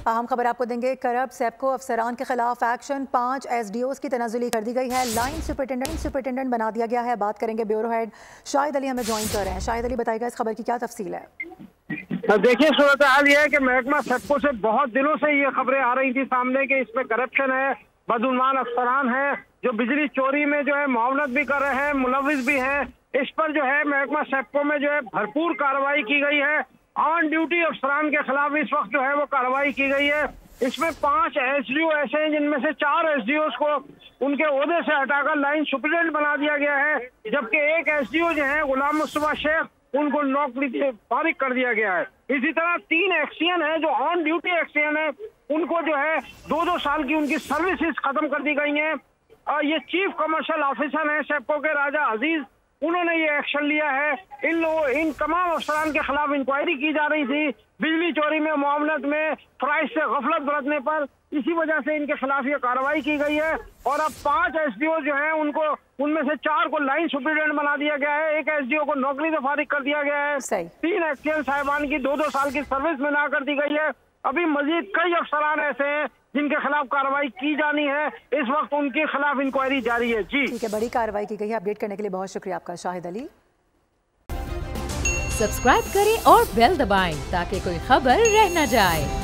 अहम खबर आपको देंगे। करप्ट सेप्को अफसरान के खिलाफ एक्शन, 5 SDOs की तनाजुली कर दी गई है। लाइन सुपरिटेंडेंट बना दिया गया है। बात करेंगे ब्यूरो हेड शाहिद अली हमें ज्वाइन कर रहे हैं। शाहिद अली बताएगा इस खबर की क्या तफसील है। देखिए, सूरत हाल यह है कि महकमा सेप्को से बहुत दिनों से ये खबरें आ रही थी सामने कि इसमें करप्शन है, बदउनवान अफसरान है जो बिजली चोरी में जो है मुआवनत भी कर रहे हैं, मुलविस भी हैं। इस पर जो है महकमा सेप्को में जो है भरपूर कार्रवाई की गई है। ऑन ड्यूटी अफसरान के खिलाफ इस वक्त जो है वो कार्रवाई की गई है। इसमें 5 SDO ऐसे हैं जिनमें से 4 SDOs को उनके ओहदे से हटाकर लाइन सुपरिटेंडेंट बना दिया गया है, जबकि एक SDO जो है गुलाम मुस्तफा शेख उनको नौकरी से फारिग कर दिया गया है। इसी तरह 3 एक्सियन है जो ऑन ड्यूटी एक्सियन है, उनको जो है 2-2 साल की उनकी सर्विसेज खत्म कर दी गई हैं। और ये चीफ कमर्शियल ऑफिसर हैं सेप्को के राजा अजीज, उन्होंने ये एक्शन लिया है। इन तमाम अफसरान के खिलाफ इंक्वायरी की जा रही थी बिजली चोरी में, मुआवनत में, प्राइस से गफलत बरतने पर। इसी वजह से इनके खिलाफ ये कार्रवाई की गई है। और अब 5 SDO जो हैं उनको, उनमें से 4 को लाइन सुपरिटेंडेंट बना दिया गया है, एक SDO को नौकरी से फारिग कर दिया गया है। 3 एक्सियन साहिबान की 2-2 साल की सर्विस में ना कर दी गई है। अभी मजीद कई अफसरान ऐसे हैं जिनके खिलाफ कार्रवाई की जानी है। इस वक्त उनके खिलाफ इंक्वायरी जारी है। जी ठीक है, बड़ी कार्रवाई की गई है। अपडेट करने के लिए बहुत शुक्रिया आपका शाहिद अली। सब्सक्राइब करें और बेल दबाएं ताकि कोई खबर रह न जाए।